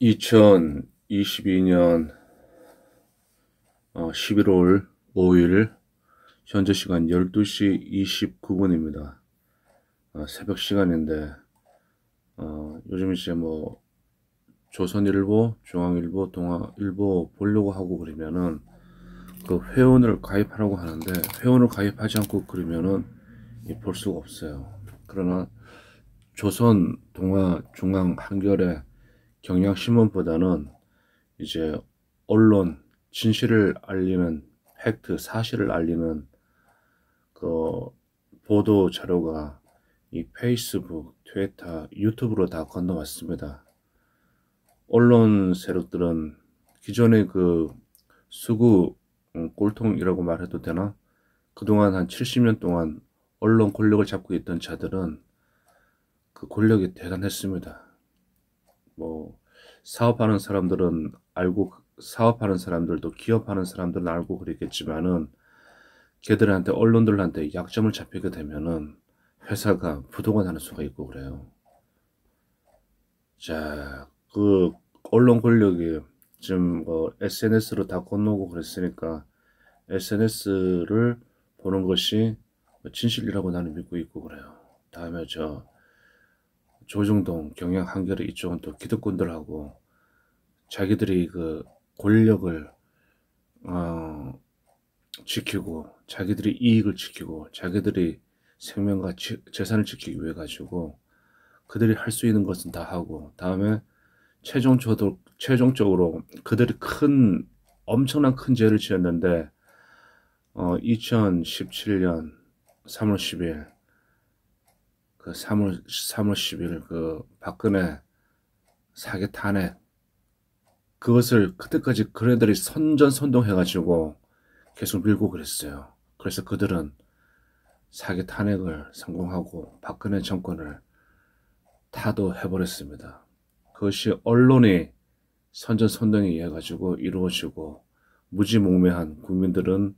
2022년 11월 5일 현재 시간 12시 29분입니다. 새벽 시간인데 요즘 이제 뭐 조선일보, 중앙일보, 동아일보 보려고 하고 그러면은 그 회원을 가입하라고 하는데 회원을 가입하지 않고 그러면은 볼 수가 없어요. 그러나 조선, 동아, 중앙, 한겨레, 경향신문보다는 이제 언론, 진실을 알리는 팩트, 사실을 알리는 그 보도 자료가 이 페이스북, 트위터, 유튜브로 다 건너왔습니다. 언론 세력들은 기존의 그 수구 꼴통이라고 말해도 되나? 그동안 한 70년 동안 언론 권력을 잡고 있던 자들은 그 권력이 대단했습니다. 뭐 사업하는 사람들은 알고, 사업하는 사람들도, 기업하는 사람들은 알고 그랬겠지만은 걔들한테, 언론들한테 약점을 잡히게 되면은 회사가 부도가 나는 수가 있고 그래요. 자, 그 언론 권력이 지금 뭐 SNS로 다 건너고 그랬으니까 SNS를 보는 것이 진실이라고 나는 믿고 있고 그래요. 다음에 저 조중동, 경향, 한겨레 이쪽은 또 기득권들하고 자기들이 그 권력을 어, 지키고, 자기들이 이익을 지키고, 자기들이 생명과 재산을 지키기 위해 가지고 그들이 할 수 있는 것은 다 하고, 다음에 최종적으로 그들이 엄청난 큰 죄를 지었는데 2017년 3월 10일 그 3월 10일 그 박근혜 사기 탄핵, 그것을 그때까지 그네들이 선전선동해가지고 계속 밀고 그랬어요. 그래서 그들은 사기 탄핵을 성공하고 박근혜 정권을 타도해버렸습니다. 그것이 언론이 선전선동에 의해 가지고 이루어지고 무지몽매한 국민들은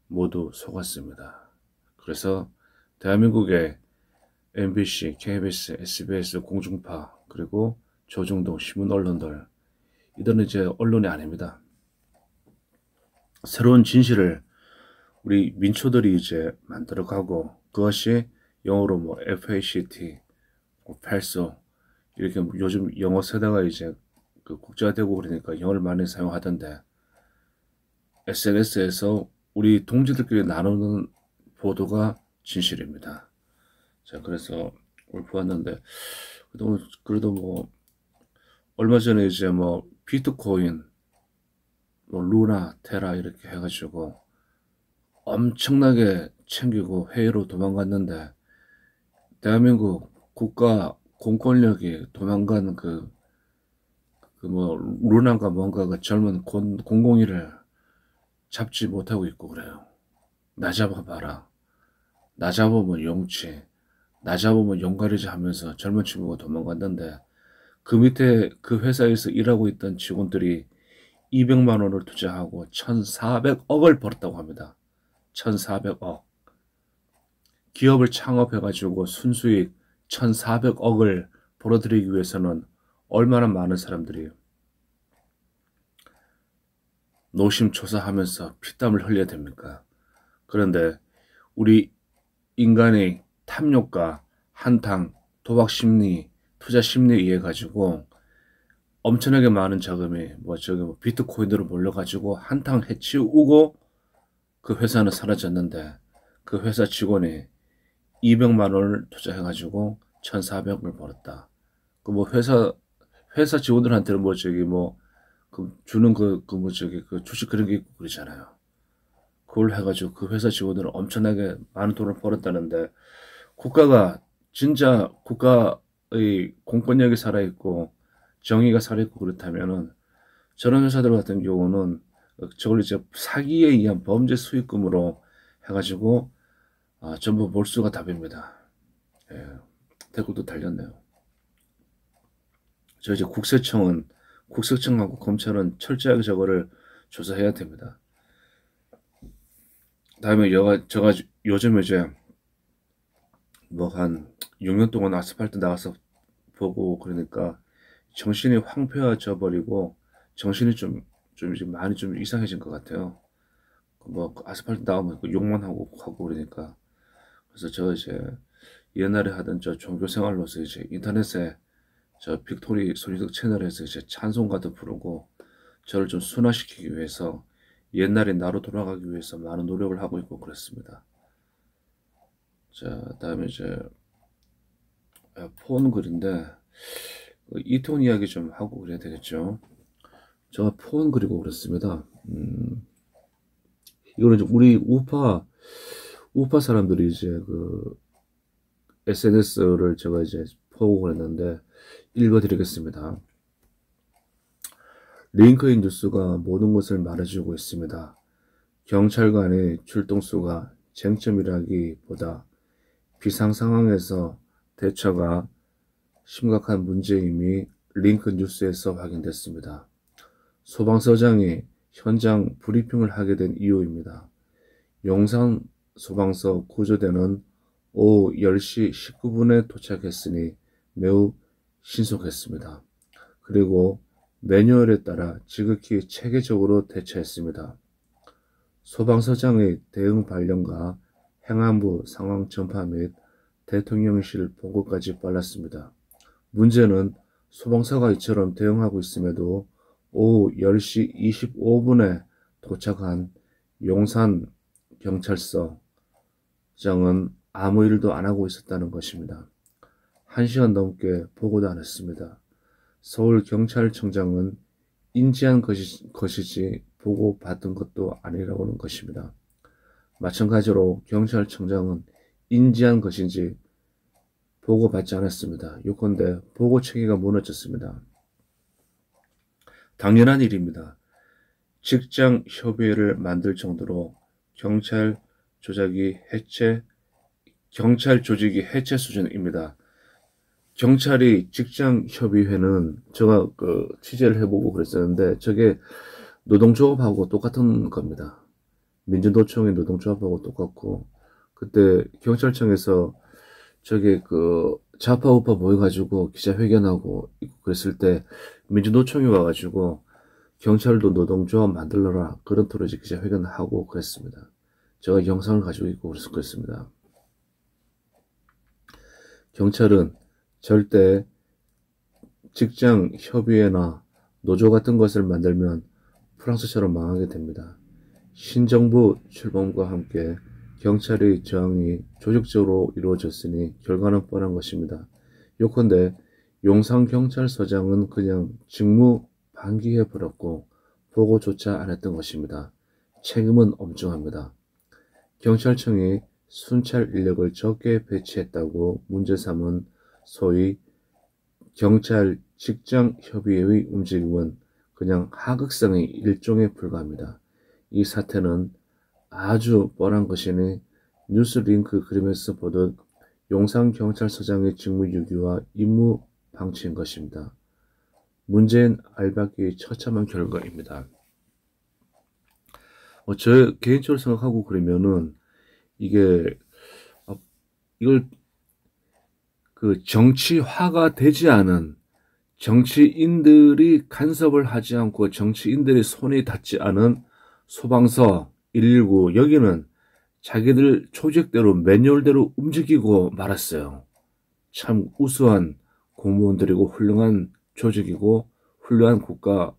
모두 속았습니다. 그래서 대한민국의 MBC, KBS, SBS, 공중파, 그리고 조중동 신문 언론들, 이들은 이제 언론이 아닙니다. 새로운 진실을 우리 민초들이 이제 만들어가고, 그것이 영어로 뭐 FACT, 팔소, 이렇게 요즘 영어 세대가 이제 그 국제화되고 그러니까 영어를 많이 사용하던데, SNS에서 우리 동지들끼리 나누는 보도가 진실입니다. 자, 그래서 오늘 보았는데, 그래도 뭐 얼마 전에 이제 뭐 비트코인, 뭐 루나, 테라 이렇게 해가지고 엄청나게 챙기고 회의로 도망갔는데, 대한민국 국가 공권력이 도망간 그 뭐 루나가 뭔가가 젊은 공공이를 잡지 못하고 있고 그래요. 나 잡아봐라. 나 잡으면 용치, 나 잡으면 용가리지 하면서 젊은 친구가 도망갔는데, 그 밑에 그 회사에서 일하고 있던 직원들이 200만 원을 투자하고 1,400억을 벌었다고 합니다. 1,400억. 기업을 창업해가지고 순수익 1,400억을 벌어들이기 위해서는 얼마나 많은 사람들이 노심초사하면서 피땀을 흘려야 됩니까? 그런데 우리 인간의 탐욕과 한탕, 도박 심리, 투자 심리에 의해 가지고 엄청나게 많은 자금이 뭐 비트코인으로 몰려가지고 한탕 해치우고 그 회사는 사라졌는데, 그 회사 직원이 200만 원을 투자해가지고 1,400을 벌었다. 그 뭐 회사 직원들한테는 그 주는 그 주식 그런 게 있고 그러잖아요. 그걸 해가지고 그 회사 직원들은 엄청나게 많은 돈을 벌었다는데, 국가가 진짜 국가의 공권력이 살아있고 정의가 살아있고 그렇다면은 저런 회사들 같은 경우는 저걸 이제 사기에 의한 범죄 수익금으로 해가지고 전부 몰수가 답입니다. 예, 댓글도 달렸네요. 저 이제 국세청하고 검찰은 철저하게 저거를 조사해야 됩니다. 다음에 제가 요즘 이제 뭐 한 6년 동안 아스팔트 나가서 보고 그러니까 정신이 황폐해져 버리고 정신이 좀 이제 많이 좀 이상해진 것 같아요. 뭐 아스팔트 나오면 욕만 하고 그러니까. 그래서 저 이제 옛날에 하던 저 종교 생활로서 이제 인터넷에 저 빅토리 손희석 채널에서 이제 찬송가도 부르고 저를 좀 순화시키기 위해서 옛날의 나로 돌아가기 위해서 많은 노력을 하고 있고 그렇습니다. 자, 다음에 이제 폰 글인데 이톤 이야기 좀 하고 그래야 되겠죠. 제가 폰 그리고 그랬습니다. 이거는 우리 우파 사람들이 이제 그 SNS를 제가 이제 보고 그랬는데 읽어드리겠습니다. 링크인 뉴스가 모든 것을 말해주고 있습니다. 경찰관의 출동수가 쟁점이라기보다 비상 상황에서 대처가 심각한 문제임이 링크 뉴스에서 확인됐습니다. 소방서장이 현장 브리핑을 하게 된 이유입니다. 용산 소방서 구조대는 오후 10시 19분에 도착했으니 매우 신속했습니다. 그리고 매뉴얼에 따라 지극히 체계적으로 대처했습니다. 소방서장의 대응 발령과 행안부 상황 전파 및 대통령실 보고까지 빨랐습니다. 문제는 소방서가 이처럼 대응하고 있음에도 오후 10시 25분에 도착한 용산 경찰서장은 아무 일도 안 하고 있었다는 것입니다. 1시간 넘게 보고도 안 했습니다. 서울경찰청장은 인지한 것이지 보고 받은 것도 아니라고 하는 것입니다. 마찬가지로 경찰청장은 인지한 것인지 보고받지 않았습니다. 요컨대 보고 체계가 무너졌습니다. 당연한 일입니다. 직장 협의회를 만들 정도로 경찰 조직이 해체 수준입니다. 경찰이 직장협의회는 제가 취재를 해보고 그랬었는데 저게 노동조합하고 똑같은 겁니다. 민주노총의 노동조합하고 똑같고 그때 경찰청에서 저게 좌파 우파 모여가지고 기자회견하고 그랬을 때 민주노총이 와가지고 경찰도 노동조합 만들어라 그런 토로 이제 기자회견을 하고 그랬습니다. 제가 영상을 가지고 있고 그랬습니다. 경찰은 절대 직장협의회나 노조 같은 것을 만들면 프랑스처럼 망하게 됩니다. 신정부 출범과 함께 경찰의 저항이 조직적으로 이루어졌으니 결과는 뻔한 것입니다. 요컨대 용산경찰서장은 그냥 직무 방기해버렸고 보고조차 안 했던 것입니다. 책임은 엄중합니다. 경찰청이 순찰 인력을 적게 배치했다고 문제 삼은 소위 경찰 직장협의회의 움직임은 그냥 하극상의 일종에 불과합니다. 이 사태는 아주 뻔한 것이니 뉴스링크 그림에서 보듯 용산경찰서장의 직무유기와 임무 방치인 것입니다. 문재인 알박기의 처참한 결과입니다. 저 개인적으로 생각하고 그러면은 이걸 정치화가 되지 않은 정치인들이 간섭을 하지 않고 정치인들의 손이 닿지 않은 소방서 119 여기는 자기들 조직대로 매뉴얼대로 움직이고 말았어요. 참 우수한 공무원들이고 훌륭한 조직이고 훌륭한 국가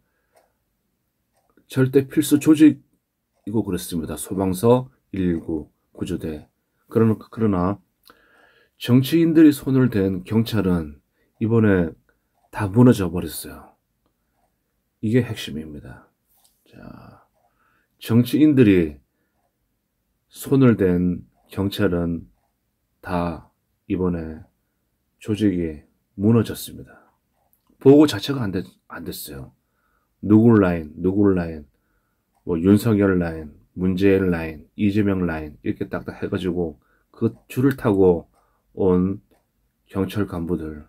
절대 필수 조직이고 그렇습니다. 소방서 119 구조대. 그러나 정치인들이 손을 댄 경찰은 이번에 다 무너져 버렸어요. 이게 핵심입니다. 자, 정치인들이 손을 댄 경찰은 다 이번에 조직이 무너졌습니다. 보고 자체가 안 됐어요. 누구 라인, 뭐 윤석열 라인, 문재인 라인, 이재명 라인 이렇게 딱딱 해가지고 그 줄을 타고 온 경찰 간부들,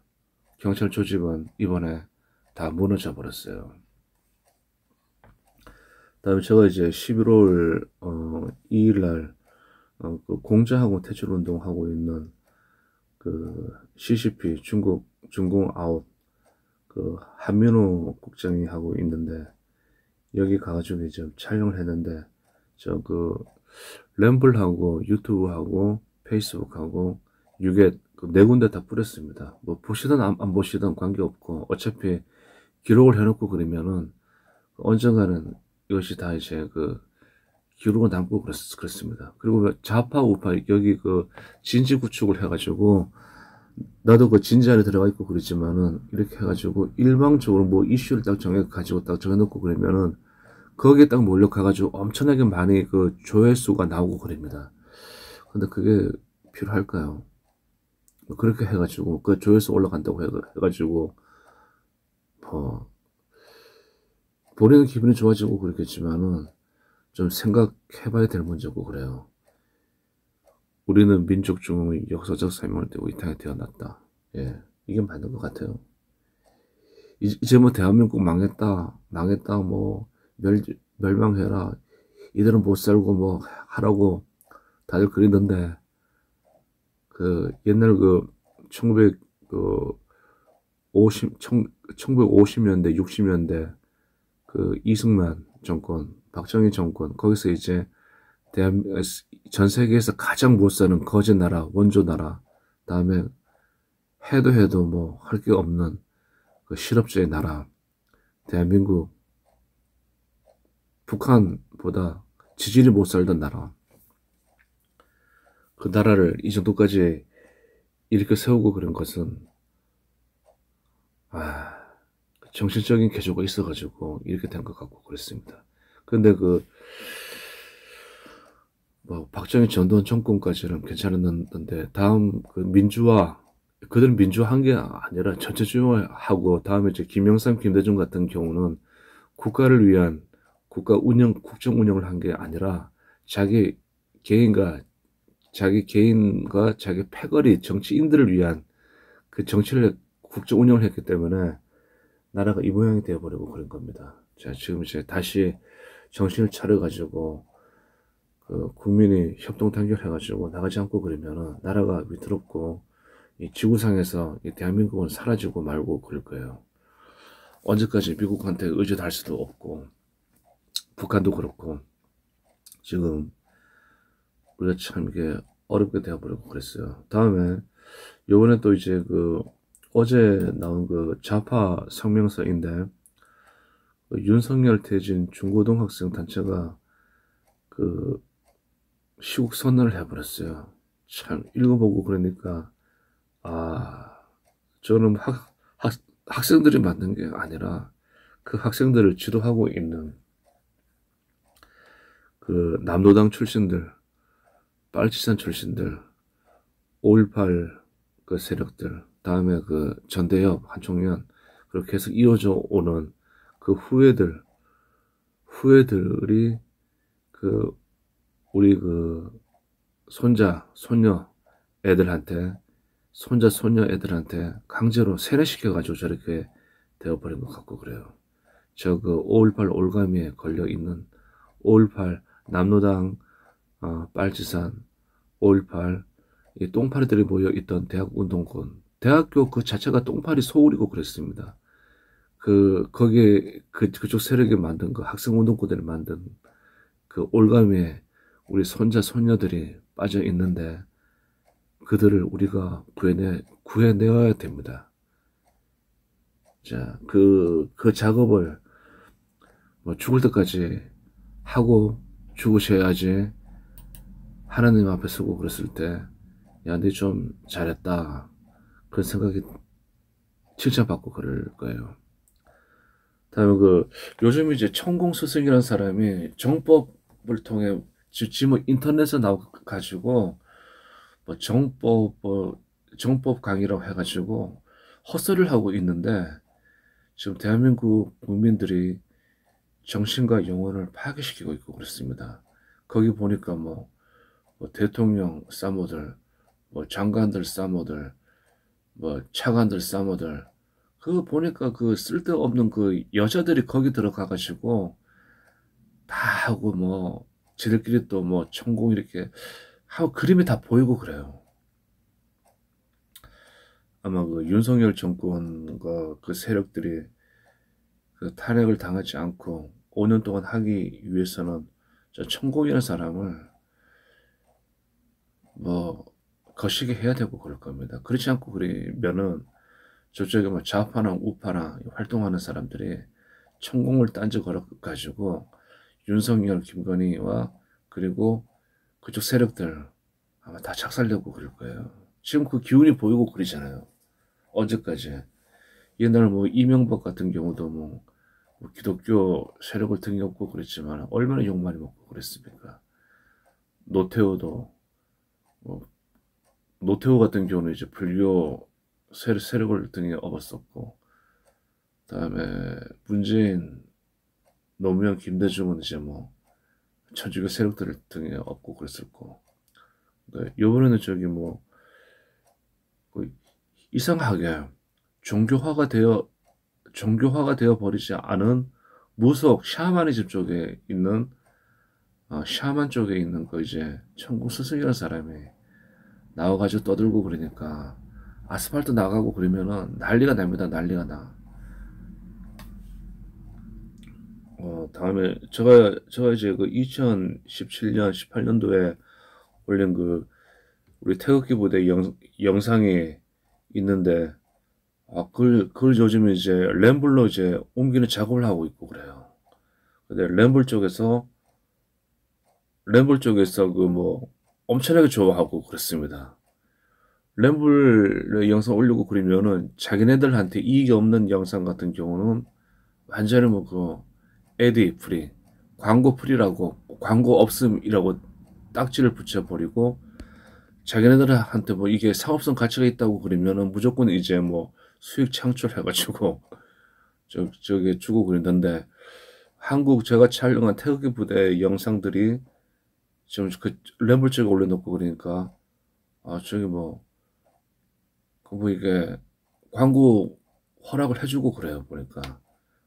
경찰 조직은 이번에 다 무너져 버렸어요. 다음에 제가 이제 11월 2일날 그 공자하고 퇴출 운동하고 있는 그 CCP 중공 아웃 그 한민호 국장이 하고 있는데 여기 가가지고 이제 촬영을 했는데 저 그 램블하고 유튜브하고 페이스북하고 유게 그네 군데 다 뿌렸습니다. 뭐 보시든 안 보시든 관계없고 어차피 기록을 해놓고 그러면은 언젠가는 이것이 다 이제 그 기록을 남고 그렇습니다. 그리고 좌파 우파 여기 그 진지 구축을 해가지고 나도 그 진지 안에 들어가 있고 그러지만은 이렇게 해가지고 일방적으로 뭐 이슈를 딱 정해가지고 딱 정해놓고 그러면은 거기에 딱 몰려가가지고 엄청나게 많이 그 조회수가 나오고 그럽니다. 근데 그게 필요할까요? 뭐 그렇게 해가지고 그 조회수 올라간다고 해가지고 뭐 본인은 기분이 좋아지고 그렇겠지만은 좀 생각해봐야 될 문제고 그래요. 우리는 민족 중흥의 역사적 사명을 띠고 이 땅에 태어났다. 예, 이게 맞는 것 같아요. 이제 뭐 대한민국 망했다, 뭐 멸망해라, 이들은 못 살고 뭐 하라고 다들 그리던데 그 옛날 그 1950년대 60년대 그 이승만 정권, 박정희 정권 거기서 이제 전 세계에서 가장 못 사는 거지 나라, 원조 나라, 다음에 해도 뭐 할 게 없는 그 실업자의 나라, 대한민국, 북한보다 지질이 못 살던 나라, 그 나라를 이 정도까지 이렇게 세우고 그런 것은 정신적인 개조가 있어가지고 이렇게 된 것 같고 그랬습니다. 근데 그 뭐 박정희 전두환 정권까지는 괜찮았는데 다음 그 민주화, 그들은 민주화한 게 아니라 전체주의화하고 다음에 이제 김영삼 김대중 같은 경우는 국가를 위한 국정 운영을 한 게 아니라 자기 개인과 자기 패거리 정치인들을 위한 그 정치를 국정 운영을 했기 때문에 나라가 이 모양이 되어버리고 그런 겁니다. 자, 지금 이제 다시 정신을 차려가지고 그 국민이 협동 단결해가지고 나가지 않고 그러면은 나라가 위태롭고 이 지구상에서 이 대한민국은 사라지고 말고 그럴 거예요. 언제까지 미국한테 의존할 수도 없고 북한도 그렇고 지금 우리가 참 이게 어렵게 되어버리고 그랬어요. 다음에 요번에 또 이제 그 어제 나온 그 좌파 성명서인데 그 윤석열 퇴진 중고등학생 단체가 그 시국 선언을 해버렸어요. 참 읽어보고 그러니까 저는 학생들이 만든 게 아니라 그 학생들을 지도하고 있는 그 남로당 출신들, 빨치산 출신들, 5.18 그 세력들, 다음에 그 전대협, 한총련, 그렇게 해서 이어져 오는 그 후예들이 그 우리 그 손녀 애들한테 강제로 세뇌시켜가지고 저렇게 되어버린 것 같고 그래요. 저 그 5.18 올가미에 걸려있는 5.18 남로당, 빨치산, 5.18 이 똥파리들이 모여있던 대학운동권, 대학교 그 자체가 똥파리 소울이고 그랬습니다. 거기에 그쪽 세력이 만든 그 학생운동권들이 만든 그 올가미에 우리 손녀들이 빠져 있는데 그들을 우리가 구해내야 됩니다. 자, 그 작업을 뭐 죽을 때까지 하고 죽으셔야지 하나님 앞에 서고 그랬을 때, 야, 니 좀 잘했다. 그런 생각이 칭찬받고 그럴 거예요. 다음에 요즘 이제 천공 스승이라는 사람이 정법을 통해 지금 인터넷에 나와가지고 뭐 정법 강의라고 해가지고 헛소리를 하고 있는데 지금 대한민국 국민들이 정신과 영혼을 파괴시키고 있고 그렇습니다. 거기 보니까 뭐 대통령 싸모들, 뭐 장관들 싸모들, 뭐 차관들 싸모들, 그거 보니까 그 쓸데없는 그 여자들이 거기 들어가가지고 다 하고 뭐 지들끼리 또 뭐 천공 이렇게 하고 그림이 다 보이고 그래요. 아마 그 윤석열 정권과 그 세력들이 그 탄핵을 당하지 않고 5년 동안 하기 위해서는 저 천공이라는 사람을 뭐 거시기 해야 되고 그럴 겁니다. 그렇지 않고 그러면은 저쪽에 뭐 좌파나 우파나 활동하는 사람들이 천공을 딴지 걸어 가지고 윤석열, 김건희와 그리고 그쪽 세력들 아마 다 착살되고 그럴 거예요. 지금 그 기운이 보이고 그러잖아요. 언제까지? 옛날 뭐 이명박 같은 경우도 뭐 기독교 세력을 등에 업고 그랬지만 얼마나 욕 많이 먹고 그랬습니까? 노태우도 뭐 노태우 같은 경우는 이제 불교 세력을 등에 업었었고, 그다음에 문재인, 노무현, 김대중은 이제 뭐 천주교 세력들을 등에 업고 그랬었고, 네, 요번에는 저기 그 이상하게 종교화가 되어 종교화가 되어 버리지 않은 무속 샤머니즘 쪽에 있는 샤만 쪽에 있는 그 이제 천국 스승이라는 사람이 나와가지고 떠들고 그러니까 아스팔트 나가고 그러면은 난리가 납니다. 난리가 나. 다음에 제가 이제 그 2017년, 18년도에 올린 그 우리 태극기 부대 영상이 있는데, 그걸 요즘 이제 램블로 이제 옮기는 작업을 하고 있고 그래요. 근데 램블 쪽에서 그 뭐 엄청나게 좋아하고 그랬습니다. 램블 영상 올리고 그러면은 자기네들한테 이익이 없는 영상 같은 경우는 완전히 뭐 그 에디 프리, 광고 프리라고, 광고 없음이라고 딱지를 붙여버리고, 자기네들한테 뭐 이게 상업성 가치가 있다고 그러면은 무조건 이제 뭐 수익 창출해가지고 저게 주고 그랬는데, 한국 제가 촬영한 태극기 부대 영상들이 지금 그 램블 쪽에 올려놓고 그러니까 저기 뭐 이게 광고 허락을 해주고 그래요 보니까.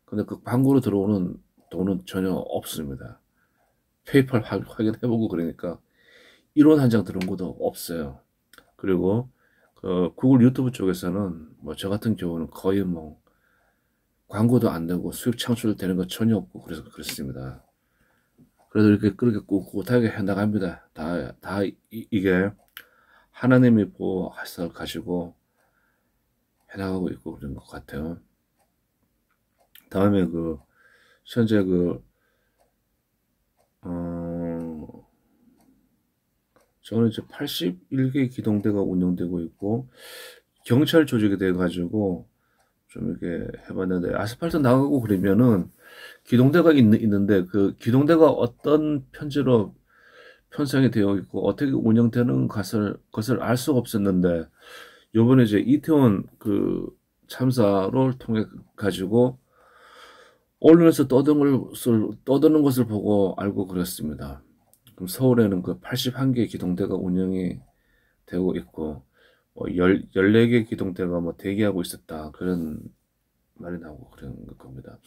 근데 그 광고로 들어오는 돈은 전혀 없습니다. 페이팔 확인해보고 그러니까 1원 한 장 들어온 것도 없어요. 그리고 그 구글 유튜브 쪽에서는 뭐 저 같은 경우는 거의 뭐 광고도 안 되고 수익 창출되는 거 전혀 없고 그래서 그렇습니다. 그래도 이렇게 그렇게 꿋꿋하게 해나갑니다. 다 이게 하나님이 보호하사 가지고 해나가고 있고 그런 것 같아요. 다음에 현재 어, 저는 이제 81개 기동대가 운영되고 있고, 경찰 조직이 돼가지고, 좀 이렇게 해봤는데, 아스팔트 나가고 그러면은, 기동대가 있는데, 그 기동대가 어떤 편성이 되어 있고, 어떻게 운영되는 것을 알 수가 없었는데, 요번에 이제 이태원 그 참사를 통해 가지고, 언론에서 떠드는 것을 보고 알고 그랬습니다. 그럼 서울에는 그 81개 기동대가 운영이 되고 있고, 14개 기동대가 뭐 대기하고 있었다. 그런 말이 나오고 그런 겁니다.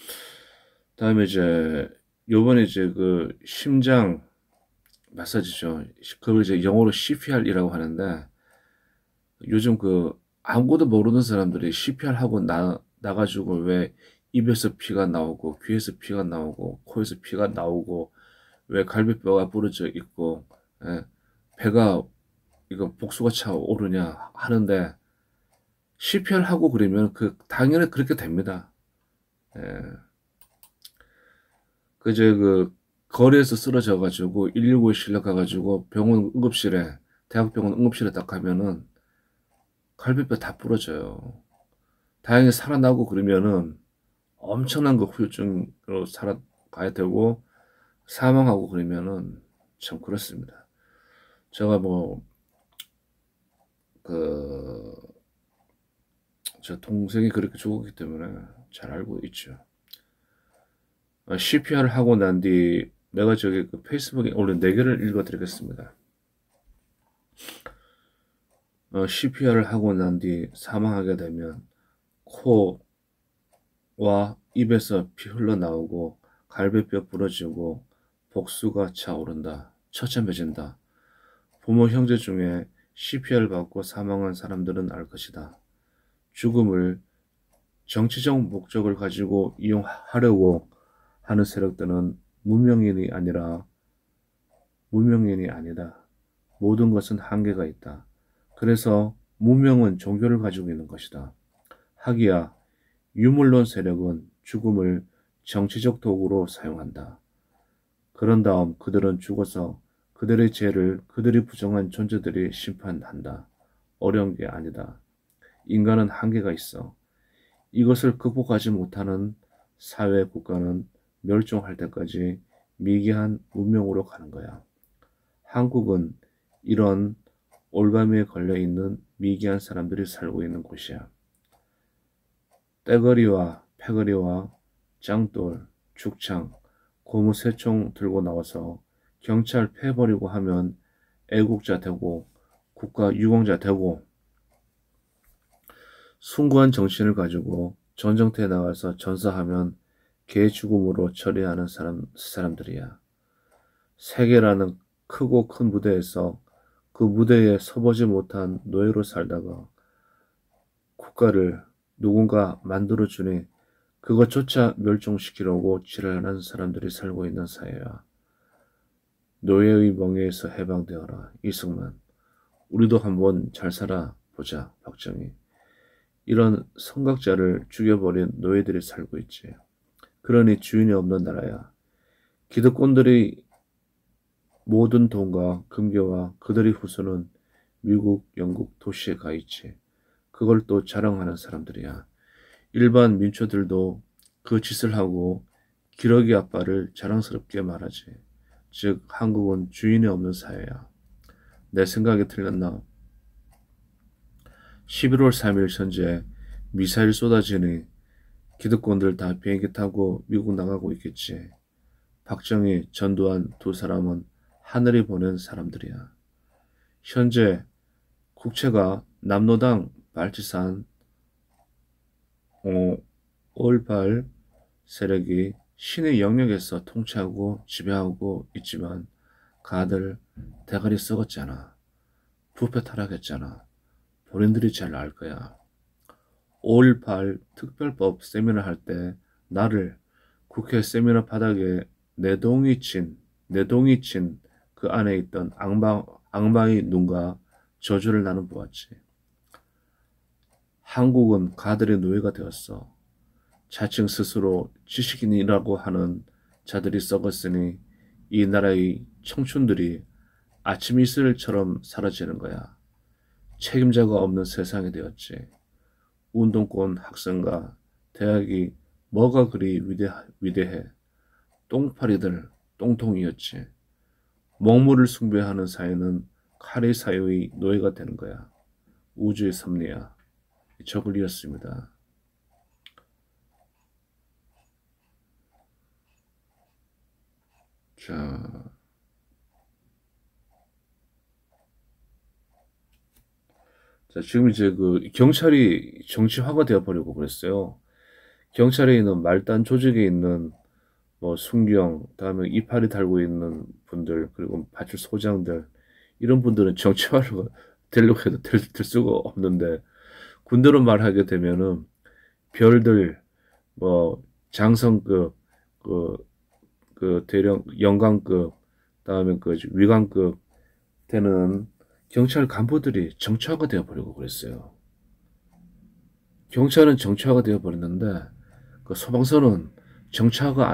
다음에 이제, 요번에 이제 그 심장 마사지죠. 그걸 이제 영어로 CPR이라고 하는데, 요즘 아무것도 모르는 사람들이 CPR 하고 나가지고 왜 입에서 피가 나오고, 귀에서 피가 나오고, 코에서 피가 나오고, 왜 갈비뼈가 부러져 있고, 예, 배가 이거 복수가 차오르냐 하는데, CPR 하고 그러면 당연히 그렇게 됩니다. 예. 이제 거리에서 쓰러져 가지고 119에 실려 가가지고 대학병원 응급실에 딱 가면은 갈비뼈 다 부러져요. 다행히 살아나고 그러면은 엄청난 그 후유증으로 살아가야 되고, 사망하고 그러면은 참 그렇습니다. 제가 그, 저 동생이 그렇게 죽었기 때문에 잘 알고 있죠. CPR을 하고 난 뒤 내가 저기 페이스북에 올린 4개를 읽어드리겠습니다. CPR을 하고 난 뒤 사망하게 되면 코와 입에서 피 흘러나오고 갈비뼈 부러지고 복수가 차오른다. 처참해진다. 부모 형제 중에 CPR 받고 사망한 사람들은 알 것이다. 죽음을 정치적 목적을 가지고 이용하려고 하는 세력들은 문명인이 아니다. 모든 것은 한계가 있다. 그래서 문명은 종교를 가지고 있는 것이다. 하기야 유물론 세력은 죽음을 정치적 도구로 사용한다. 그런 다음 그들은 죽어서 그들의 죄를 그들이 부정한 존재들이 심판한다. 어려운 게 아니다. 인간은 한계가 있어. 이것을 극복하지 못하는 사회 국가는 멸종할 때까지 미개한 문명으로 가는 거야. 한국은 이런 올가미에 걸려있는 미개한 사람들이 살고 있는 곳이야. 떼거리와 패거리와 짱돌, 죽창, 고무쇠총 들고 나와서 경찰 패버리고 하면 애국자 되고 국가 유공자 되고 숭고한 정신을 가지고 전쟁터에 나가서 전사하면 개 죽음으로 처리하는 사람들이야. 세계라는 크고 큰 무대에서 그 무대에 서보지 못한 노예로 살다가 국가를 누군가 만들어주니 그것조차 멸종시키려고 지랄하는 사람들이 살고 있는 사회야. 노예의 멍에에서 해방되어라. 이승만. 우리도 한번 잘 살아보자. 박정희. 이런 선각자를 죽여버린 노예들이 살고 있지. 그러니 주인이 없는 나라야. 기득권들의 모든 돈과 금괴와 그들의 후손은 미국, 영국 도시에 가 있지. 그걸 또 자랑하는 사람들이야. 일반 민초들도 그 짓을 하고 기러기 아빠를 자랑스럽게 말하지. 즉 한국은 주인이 없는 사회야. 내 생각이 틀렸나? 11월 3일 현재 미사일 쏟아지니 기득권들 다 비행기 타고 미국 나가고 있겠지. 박정희, 전두환 두 사람은 하늘이 보낸 사람들이야. 현재 국채가 남로당 발치산 5.18 세력이 신의 영역에서 통치하고 지배하고 있지만 가들 대가리 썩었잖아. 부패 타락했잖아. 본인들이 잘 알 거야. 5.18 특별법 세미나 할 때 나를 국회 세미나 바닥에 내동이 친 그 안에 있던 악마의 눈과 저주를 나는 보았지. 한국은 가들의 노예가 되었어. 자칭 스스로 지식인이라고 하는 자들이 썩었으니 이 나라의 청춘들이 아침 이슬처럼 사라지는 거야. 책임자가 없는 세상이 되었지. 운동권 학생과 대학이 뭐가 그리 위대해. 똥파리들 똥통이었지. 먹물을 숭배하는 사회는 칼의 사회의 노예가 되는 거야. 우주의 섭리야. 적을 이었습니다. 자, 지금 이제 그 경찰이 정치화가 되어버리고 그랬어요. 경찰에 있는 말단 조직에 있는 뭐 순경, 다음에 이파리 달고 있는 분들, 그리고 파출소장들 이런 분들은 정치화가 되려고 해도 될 수가 없는데 군대로 말하게 되면은 별들 뭐 장성급 그 대령 영관급 다음에 그 위관급 되는 경찰 간부들이 정치화가 되어버리고 그랬어요. 경찰은 정치화가 되어버렸는데 그 소방서는 정치화가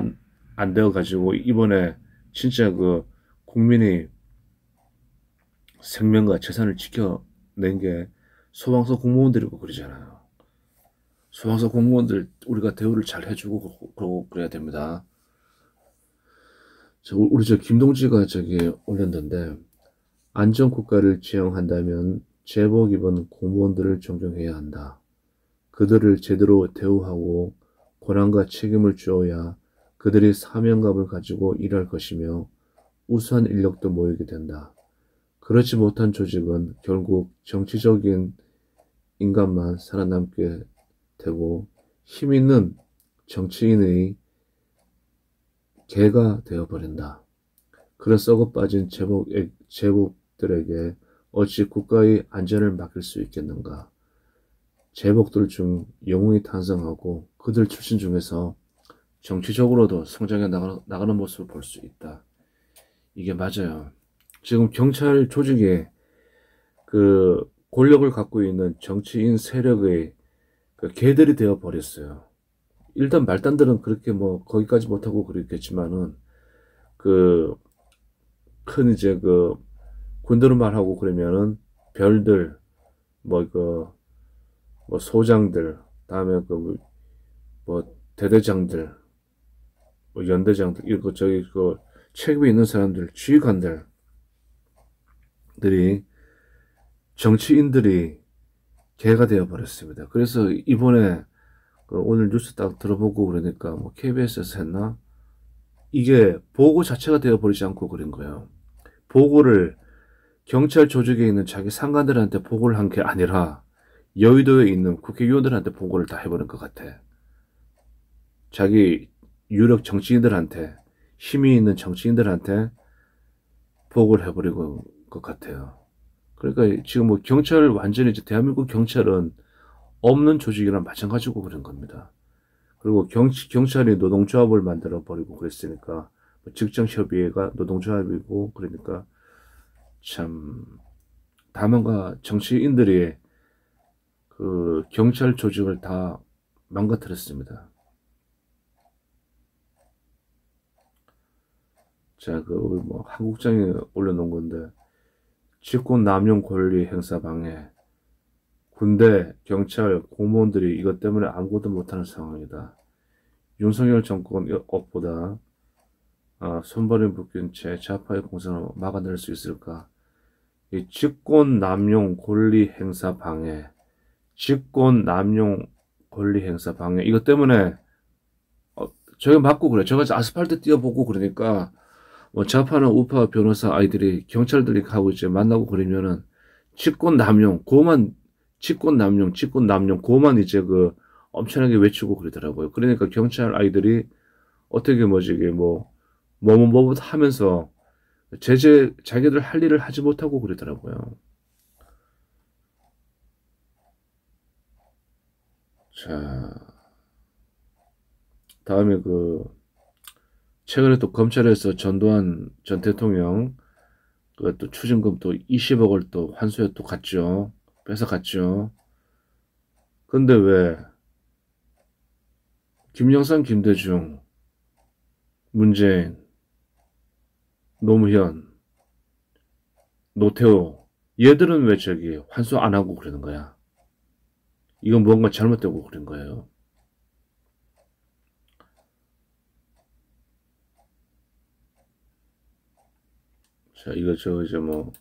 안 되어가지고 이번에 진짜 그 국민이 생명과 재산을 지켜낸 게 소방서 공무원들이고 그러잖아요. 소방서 공무원들 우리가 대우를 잘 해주고 그러고 그래야 됩니다. 우리 김동지가 올렸는데 안전국가를 지향한다면 제복 입은 공무원들을 존경해야 한다. 그들을 제대로 대우하고 권한과 책임을 주어야 그들이 사명감을 가지고 일할 것이며 우수한 인력도 모이게 된다. 그렇지 못한 조직은 결국 정치적인 인간만 살아남게 되고 힘 있는 정치인의 개가 되어버린다. 그런 썩어빠진 제복들에게 어찌 국가의 안전을 맡길 수 있겠는가. 제복들 중 영웅이 탄생하고 그들 출신 중에서 정치적으로도 성장해 나가는 모습을 볼 수 있다. 이게 맞아요. 지금 경찰 조직에 그 권력을 갖고 있는 정치인 세력의 그 개들이 되어 버렸어요. 일단 말단들은 그렇게 뭐 거기까지 못하고 그랬겠지만은 그 큰 이제 그 군대로 말하고 그러면은 별들 뭐 뭐 소장들 다음에 그 뭐 대대장들 뭐 연대장들 이거 저기 그 책임이 있는 사람들 지휘관들들이 정치인들이 개가 되어 버렸습니다. 그래서 이번에 그 오늘 뉴스 딱 들어보고 그러니까 뭐 KBS에서 했나 이게 보고 자체가 되어 버리지 않고 그런 거예요. 보고를 경찰 조직에 있는 자기 상관들한테 보고를 한 게 아니라 여의도에 있는 국회의원들한테 보고를 다 해버린 것 같아. 자기 유력 정치인들한테 힘이 있는 정치인들한테 보고를 해버리고 것 같아요. 그러니까 지금 뭐 경찰 완전히 이제 대한민국 경찰은 없는 조직이랑 마찬가지고 그런 겁니다. 그리고 경찰이 노동조합을 만들어 버리고 그랬으니까 뭐 직장협의회가 노동조합이고 그러니까 참 다만과 정치인들이 그 경찰 조직을 다 망가뜨렸습니다. 자, 그 뭐 한국장에 올려놓은 건데 직권 남용 권리 행사 방해 군대, 경찰, 공무원들이 이것 때문에 아무것도 못하는 상황이다. 윤석열 정권 업보다 손발이 묶인 채 좌파의 공선을 막아낼 수 있을까? 이 직권 남용 권리 행사 방해, 직권 남용 권리 행사 방해 이것 때문에 저희가 맞고 그래. 저가 아스팔트 뛰어보고 그러니까 뭐 좌파나 우파 변호사 아이들이 경찰들이 가고 이제 만나고 그러면은 직권 남용, 고만 직권 남용, 직권 남용, 고만 이제 그 엄청나게 외치고 그러더라고요. 그러니까 경찰 아이들이 어떻게 뭐지 이게 뭐뭐 하면서 자기들 할 일을 하지 못하고 그러더라고요. 자, 다음에 그 최근에 또 검찰에서 전두환 전 대통령 그또 추징금 또 20억을 또 환수해 또 갔죠. 뺏어갔죠. 근데 왜 김영삼, 김대중, 문재인, 노무현, 노태우 얘들은 왜 저기 환수 안 하고 그러는 거야? 이건 뭔가 잘못되고 그런 거예요. 자, 이거 저 이제 뭐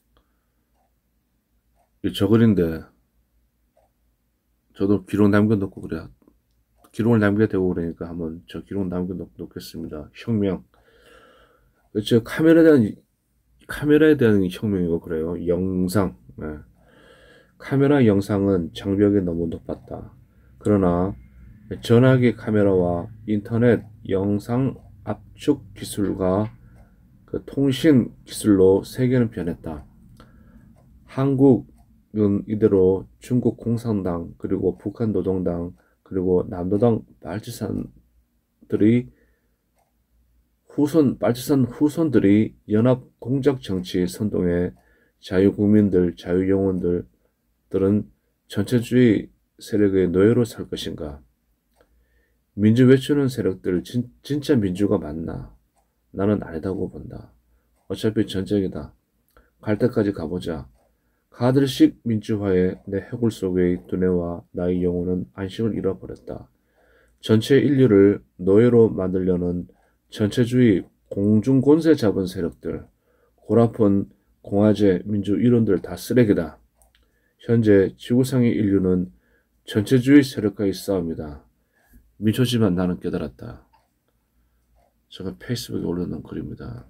이 저글인데 저도 기록 남겨놓고 그래. 기록을 남겨야 되고 그러니까 한번 저 기록 남겨놓겠습니다. 혁명. 저 카메라에 대한 혁명이고 그래요. 영상. 네. 카메라 영상은 장벽이 너무 높았다. 그러나 전화기 카메라와 인터넷 영상 압축 기술과 그 통신 기술로 세계는 변했다. 한국은 이대로 중국 공산당 그리고 북한 노동당 그리고 남노당 빨치산 후손들이 연합 공작 정치 선동해 자유국민들, 자유영혼들은 전체주의 세력의 노예로 살 것인가? 민주 외치는 세력들 진짜 민주가 맞나? 나는 아니다고 본다. 어차피 전쟁이다. 갈 때까지 가보자. 가들식 민주화에 내 해골 속의 두뇌와 나의 영혼은 안식을 잃어버렸다. 전체 인류를 노예로 만들려는 전체주의 공중권세 잡은 세력들, 골아픈 공화제 민주 이론들 다 쓰레기다. 현재 지구상의 인류는 전체주의 세력과의 싸움이다. 미쳐지만 나는 깨달았다. 제가 페이스북에 올려놓은 글입니다.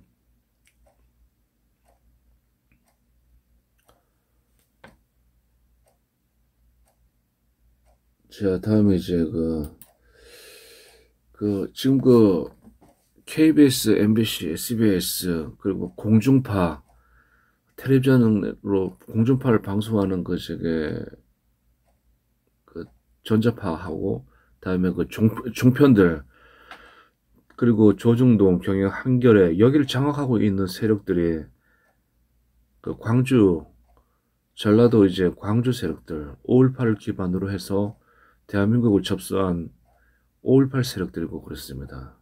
자, 다음에 이제 지금 KBS, MBC, SBS 그리고 공중파 텔레비전으로 공중파를 방송하는 저게 전자파하고 다음에 그 종편들 그리고 조중동, 경영, 한겨레 여기를 장악하고 있는 세력들이 그 광주, 전라도 이제 광주 세력들 5.18을 기반으로 해서 대한민국을 접수한 5.18 세력들이고 그렇습니다.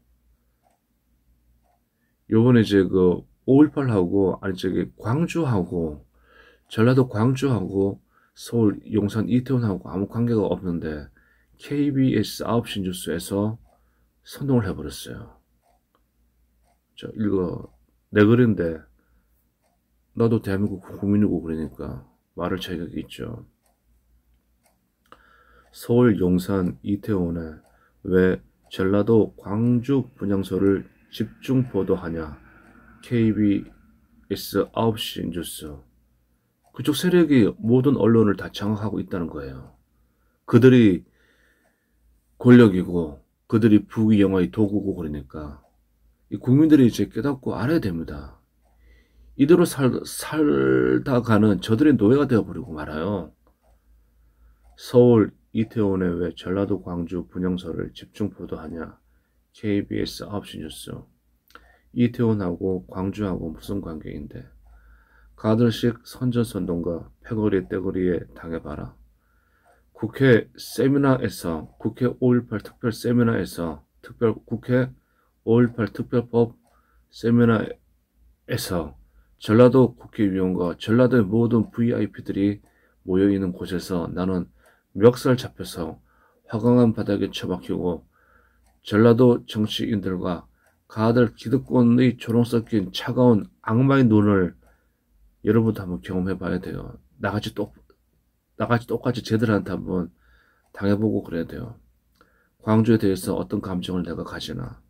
요번에 이제 그 5.18하고 아니 저기 광주하고 전라도 광주하고 서울 용산 이태원하고 아무 관계가 없는데 KBS 9시 뉴스에서 선동을 해버렸어요. 이거 내 글인데 나도 대한민국 국민이고 그러니까 말할 자격이 있죠. 서울 용산 이태원에 왜 전라도 광주 분향소를 집중 보도하냐. KBS 9시 뉴스. 그쪽 세력이 모든 언론을 다 장악하고 있다는 거예요. 그들이 권력이고 그들이 부귀영화의 도구고 그러니까 이 국민들이 이제 깨닫고 알아야 됩니다. 이대로 살다가는 저들의 노예가 되어버리고 말아요. 서울 이태원에 왜 전라도 광주 분향소를 집중 보도하냐. KBS 9시 뉴스. 이태원하고 광주하고 무슨 관계인데. 가들식 선전선동과 패거리 떼거리에 당해봐라. 국회 세미나에서 국회 5.18 특별 세미나에서 국회 5.18 특별법 세미나에서 전라도 국회의원과 전라도의 모든 VIP들이 모여있는 곳에서 나는 멱살 잡혀서 화강한 바닥에 처박히고 전라도 정치인들과 가들 기득권의 조롱 섞인 차가운 악마의 눈을 여러분도 한번 경험해 봐야 돼요. 나같이 똑같이 쟤들한테 한번 당해보고 그래야 돼요. 광주에 대해서 어떤 감정을 내가 가지나.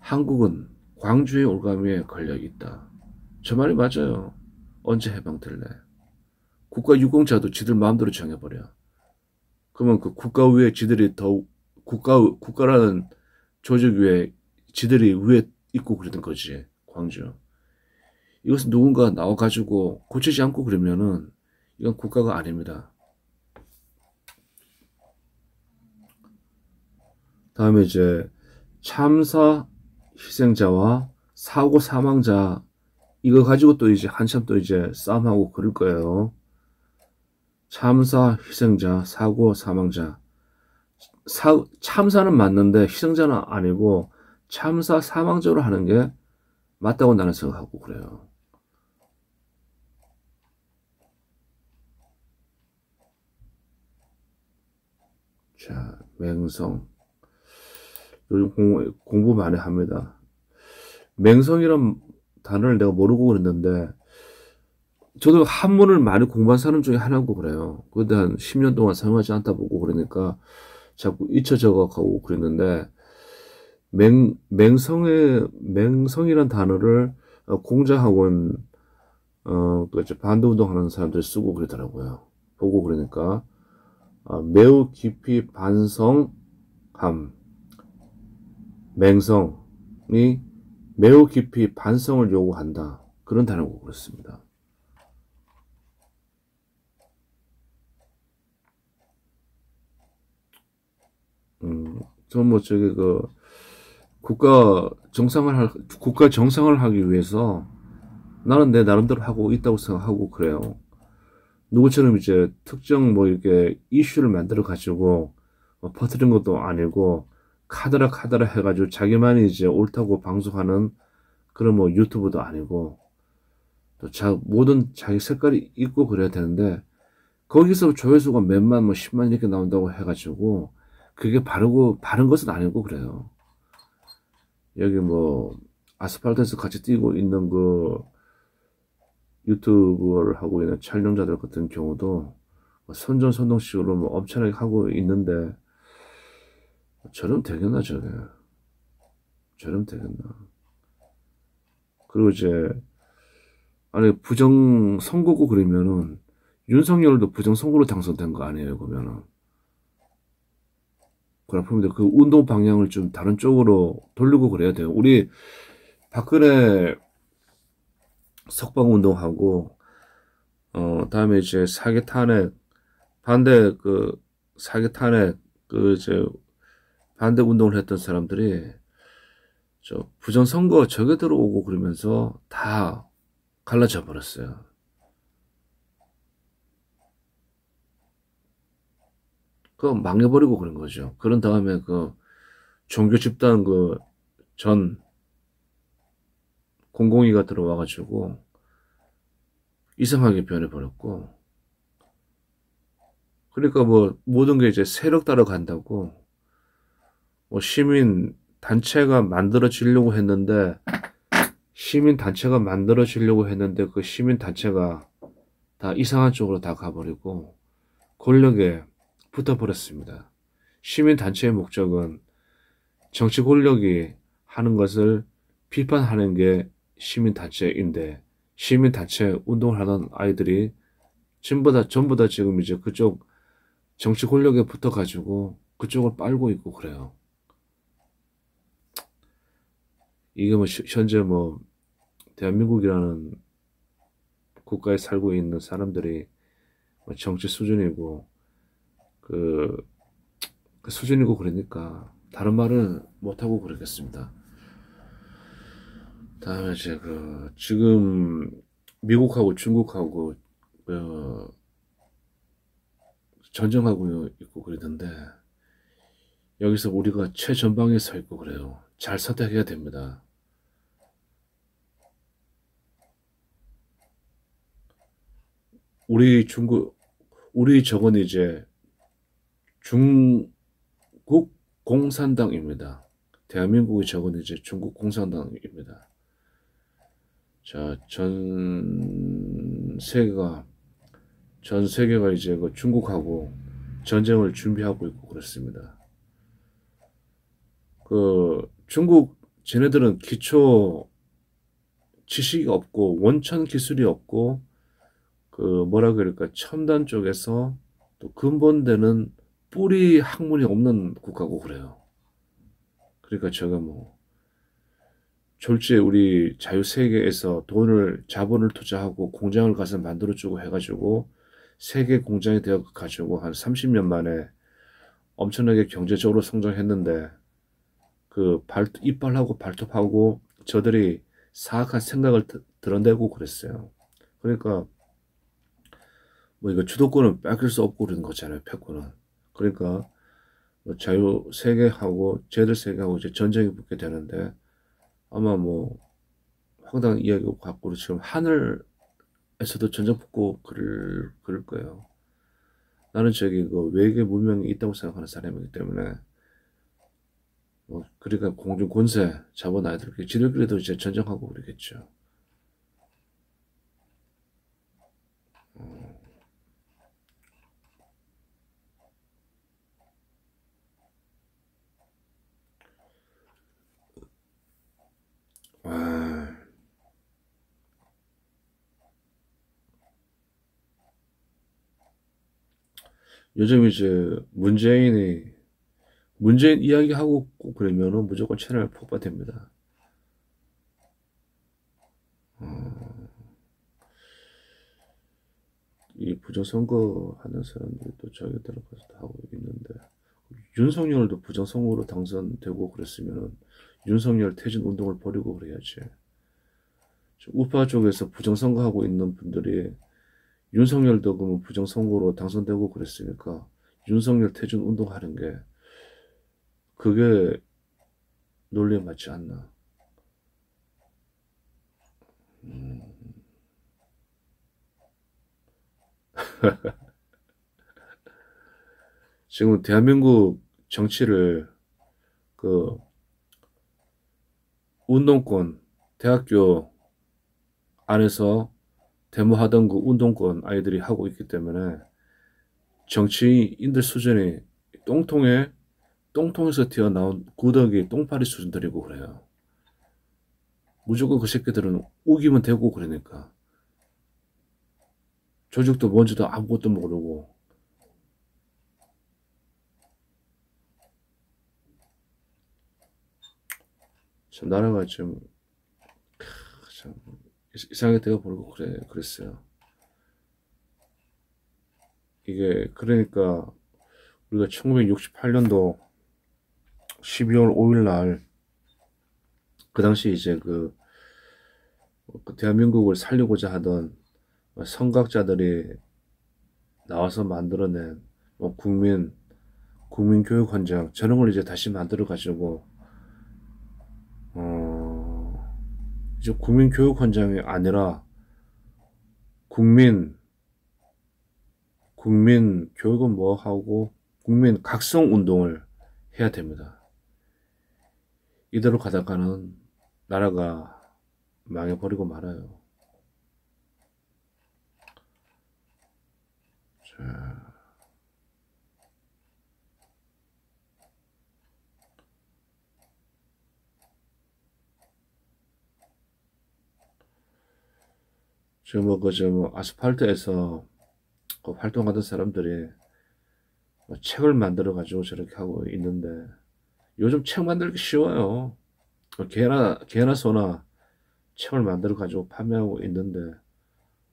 한국은 광주의 올가미에 걸려있다. 저 말이 맞아요. 언제 해방될래? 국가유공자도 지들 마음대로 정해버려. 그러면 그 국가 위에 지들이 더 국가라는 조직 위에 지들이 위에 있고 그러는 거지. 광주. 이것은 누군가 나와가지고 고치지 않고 그러면은 이건 국가가 아닙니다. 다음에 이제 참사 희생자와 사고 사망자 이거 가지고 또 이제 한참 또 이제 싸움하고 그럴 거예요. 참사 희생자, 사고 사망자. 참사는 맞는데 희생자는 아니고 참사 사망자로 하는 게 맞다고 나는 생각하고 그래요. 자, 맹성. 요즘 공부 많이 합니다. 맹성이란 단어를 내가 모르고 그랬는데 저도 한문을 많이 공부한 사람 중에 하나고 그래요. 그런데 한 10년 동안 사용하지 않다 보고 그러니까 자꾸 잊혀져 가고 그랬는데 맹성이란 단어를 공자학원 그 반대운동 하는 사람들이 쓰고 그러더라고요. 보고 그러니까 매우 깊이 반성함. 맹성이 매우 깊이 반성을 요구한다. 그런 단어고 그렇습니다. 전 뭐 저기 국가 정상을 하기 위해서 나는 내 나름대로 하고 있다고 생각하고 그래요. 누구처럼 이제 특정 뭐 이렇게 이슈를 만들어 가지고 퍼뜨린 것도 아니고 카더라 해가지고 자기만이 이제 옳다고 방송하는 그런 뭐 유튜브도 아니고 또 모든 자기 색깔이 있고 그래야 되는데 거기서 조회수가 몇만 뭐 10만 이렇게 나온다고 해가지고 그게 바른 것은 아니고 그래요. 여기 뭐 아스팔트에서 같이 뛰고 있는 그 유튜브를 하고 있는 촬영자들 같은 경우도 선전선동식으로 뭐 엄청나게 하고 있는데 저러면 되겠나 저게. 저러면 되겠나. 그리고 이제 아니 부정선거고 그러면은 윤석열도 부정선거로 당선된 거 아니에요 그러면은. 그렇습니다. 그 운동 방향을 좀 다른 쪽으로 돌리고 그래야 돼요. 우리 박근혜 석방 운동하고 다음에 이제 사기 탄핵 반대 사기탄핵 저 반대 운동을 했던 사람들이 저 부정선거 저게 들어오고 그러면서 다 갈라져 버렸어요. 그거 망해버리고 그런 거죠. 그런 다음에 그 종교 집단 그 전 공공위가 들어와가지고 이상하게 변해버렸고, 그러니까 뭐 모든 게 이제 세력 따라 간다고, 뭐 시민 단체가 만들어지려고 했는데 그 시민 단체가 다 이상한 쪽으로 다 가버리고 권력에 붙어버렸습니다. 시민 단체의 목적은 정치 권력이 하는 것을 비판하는 게 시민 단체인데, 시민 단체 운동을 하는 아이들이 전부 다 지금 이제 그쪽 정치 권력에 붙어가지고 그쪽을 빨고 있고 그래요. 이게 뭐 현재 뭐 대한민국이라는 국가에 살고 있는 사람들이 뭐 정치 수준이고 그, 그 수준이고 그러니까 다른 말은 못하고 그러겠습니다. 다음에 이제 그 지금 미국하고 중국하고 어, 전쟁하고 있고 그러던데, 여기서 우리가 최전방에 서 있고 그래요. 잘 선택해야 됩니다. 우리 중국 우리 저건 이제 중국 공산당입니다. 대한민국의 저건 이제 중국 공산당입니다. 자, 전 세계가 이제 그 중국하고 전쟁을 준비하고 있고 그렇습니다. 그 중국 쟤네들은 기초 지식이 없고 원천 기술이 없고 그 뭐라 그럴까 첨단 쪽에서 또 근본되는 뿌리 학문이 없는 국가고 그래요. 그러니까 제가 뭐 졸지에 우리 자유세계에서 자본을 투자하고 공장을 가서 만들어주고 해가지고 세계 공장이 되어가지고 한 30년 만에 엄청나게 경제적으로 성장했는데, 이빨하고 발톱하고 저들이 사악한 생각을 드러내고 그랬어요. 그러니까 뭐 이거 주도권은 뺏길 수 없고 그런 거잖아요, 패권은. 그러니까 뭐 자유 세계하고 쟤들 세계하고 이제 전쟁이 붙게 되는데, 아마 뭐 황당한 이야기 갖고 지금 하늘에서도 전쟁 붙고 그럴 거예요. 나는 저기 그 외계 문명이 있다고 생각하는 사람이기 때문에 뭐 그러니까 공중 권세 잡은 아이들 지들끼리도 이제 전쟁하고 그러겠죠. 와, 요즘 이제 문재인 이야기하고 그러면은 무조건 채널 폭파됩니다. 어, 이 부정선거 하는 사람들이 또 저기 들어가서 하고 있는데, 윤석열도 부정선거로 당선되고 그랬으면 윤석열 퇴진 운동을 벌이고 그래야지. 우파 쪽에서 부정선거하고 있는 분들이 윤석열도 그러면 부정선거로 당선되고 그랬으니까 윤석열 퇴진 운동하는 게 그게 논리에 맞지 않나. 음, 지금 대한민국 정치를 그 운동권, 대학교 안에서 데모하던 그 운동권 아이들이 하고 있기 때문에 정치인들 수준이 똥통에 똥통에서 튀어나온 구더기 똥파리 수준들이고 그래요. 무조건 그 새끼들은 우기면 되고 그러니까 조직도 뭔지도 아무것도 모르고. 참 나라가 좀 참 이상하게 되어버리고 그랬어요. 이게 그러니까 우리가 1968년도 12월 5일 날, 그 당시 이제 그 대한민국을 살리고자 하던 선각자들이 나와서 만들어낸 뭐 국민교육헌장, 저런 걸 이제 다시 만들어 가지고, 이제 국민교육헌장이 아니라 국민 교육은 뭐 하고 국민 각성 운동을 해야 됩니다. 이대로 가다가는 나라가 망해버리고 말아요. 자, 지금 뭐 아스팔트에서 그 활동하던 사람들이 뭐 책을 만들어 가지고 저렇게 하고 있는데, 요즘 책 만들기 쉬워요. 개나 소나 책을 만들어 가지고 판매하고 있는데,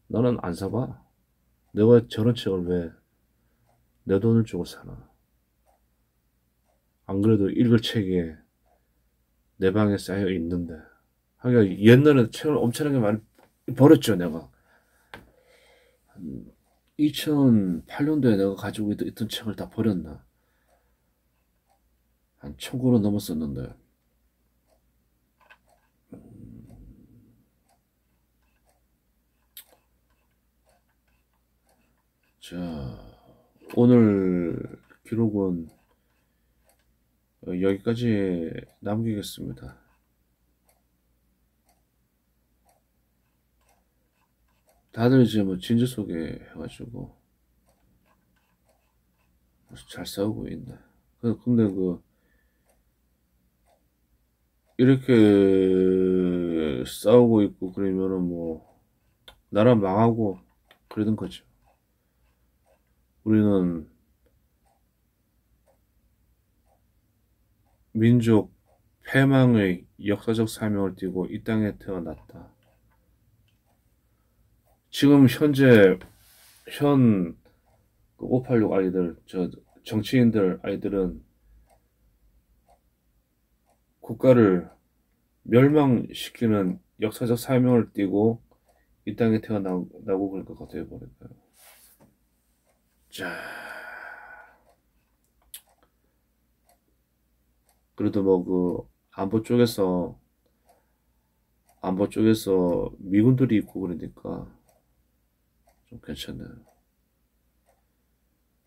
나는 안 사봐. 내가 저런 책을 왜 내 돈을 주고 사나. 안 그래도 읽을 책이 내 방에 쌓여 있는데. 하긴 옛날에 책을 엄청나게 많이 버렸죠, 내가. 2008년도에 내가 가지고 있던 책을 다 버렸나? 한 1000권은 넘었었는데. 자, 오늘 기록은 여기까지 남기겠습니다. 다들 이제 뭐 진주 소개 해가지고 잘 싸우고 있네. 근데 이렇게 싸우고 있고 그러면은 뭐 나라 망하고 그러던 거죠. 우리는 민족 패망의 역사적 사명을 띠고 이 땅에 태어났다. 지금 현 586 아이들, 정치인들 아이들은 국가를 멸망시키는 역사적 사명을 띠고 이 땅에 태어나고 그럴 것 같아요, 보니까. 자, 그래도 뭐 안보 쪽에서 미군들이 있고 그러니까 좀 괜찮네요.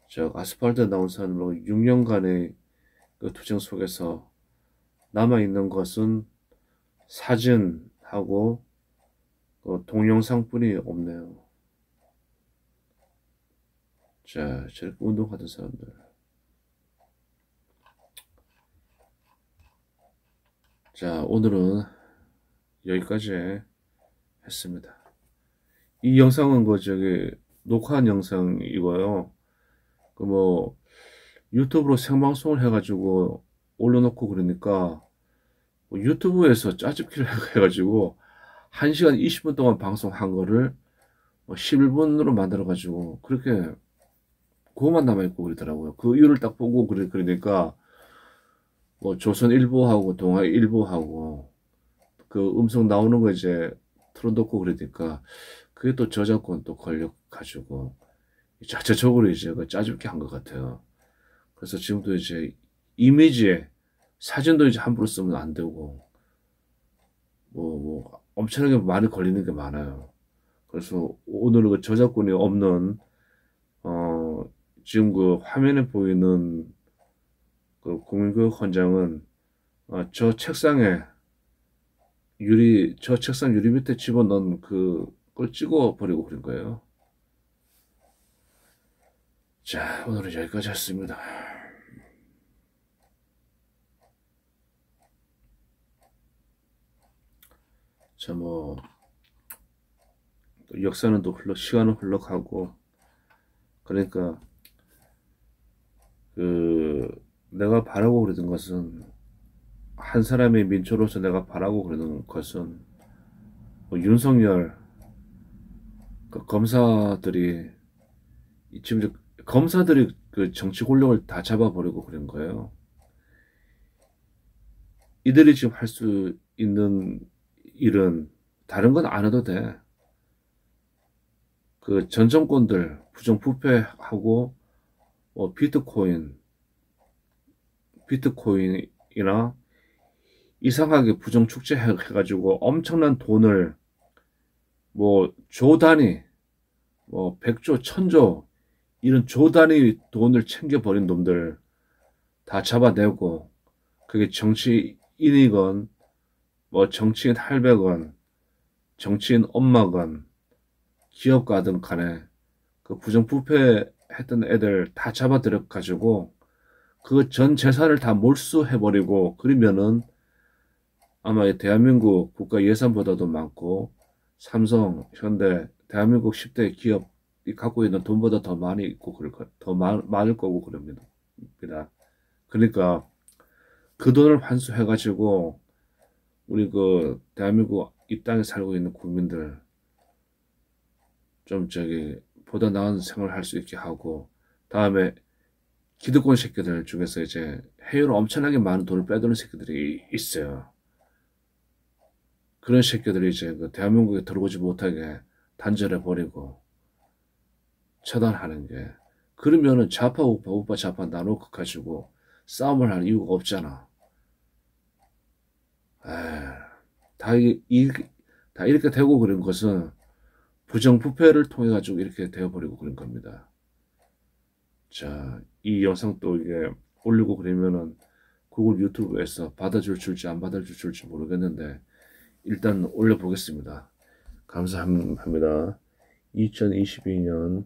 저 아스팔트 나온 사람으로 6년간의 그 투쟁 속에서 남아있는 것은 사진하고 그 동영상뿐이 없네요. 자, 저렇게 운동하던 사람들. 자, 오늘은 여기까지 했습니다. 이 영상은 녹화한 영상이고요. 유튜브로 생방송을 해가지고 올려놓고 그러니까 뭐 유튜브에서 짜집기를 해가지고 1시간 20분 동안 방송한 거를 11분으로 만들어가지고 그렇게 그거만 남아있고 그러더라고요. 그 이유를 딱 보고 그러니까 뭐 조선일보하고 동아일보하고 그 음성 나오는 거 이제 틀어놓고 그러니까 그게 또 저작권 또 걸려가지고 자체적으로 이제 그 짜집기 한 것 같아요. 그래서 지금도 이제 이미지에 사진도 이제 함부로 쓰면 안 되고 엄청나게 많이 걸리는 게 많아요. 그래서 오늘은 그 저작권이 없는 지금 그 화면에 보이는 그 국민교육헌장은 저 책상 유리 밑에 집어넣은 그걸 찍어버리고 그런 거예요. 자, 오늘은 여기까지 했습니다. 자, 역사는 또 시간은 흘러가고, 그러니까, 내가 바라고 그러던 것은, 한 사람의 민초로서 내가 바라고 그러는 것은, 윤석열, 검사들이, 지금 검사들이 그 정치 권력을 다 잡아버리고 그런 거예요. 이들이 지금 할 수 있는 일은 다른 건 안 해도 돼. 그 전 정권들 부정부패하고 뭐 비트코인이나 이상하게 부정축제 해가지고 엄청난 돈을 뭐 조 단위, 뭐 100조, 1000조 이런 조 단위 돈을 챙겨버린 놈들 다 잡아내고 그게 정치인이건 뭐 정치인 할배건 정치인 엄마건 기업가든 간에 그 부정부패 했던 애들 다 잡아들여 가지고 그 전 재산을 다 몰수해버리고 그러면은 아마 대한민국 국가 예산보다도 많고 삼성, 현대, 대한민국 10대 기업이 갖고 있는 돈보다 더 많이 있고 더 많을 거고 그럽니다. 그러니까 그 돈을 환수해가지고 우리 그 대한민국 이 땅에 살고 있는 국민들 좀 보다 나은 생활을 할 수 있게 하고 다음에 기득권 새끼들 중에서 이제 해외로 엄청나게 많은 돈을 빼드는 새끼들이 있어요. 그런 새끼들이 이제 그 대한민국에 들어오지 못하게 단절해 버리고 처단하는 게 그러면은 좌파 우파 좌파 나눠 가지고 싸움을 할 이유가 없잖아. 다, 다 이렇게 되고 그런 것은 부정부패를 통해 가지고 이렇게 되어버리고 그런 겁니다. 자, 이 영상 또 이게 올리고 그러면은 구글 유튜브에서 받아줄지 안 받아줄지 모르겠는데 일단 올려보겠습니다. 감사합니다. 2022년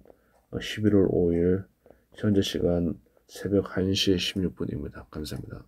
11월 5일 현재 시간 새벽 1시 16분입니다. 감사합니다.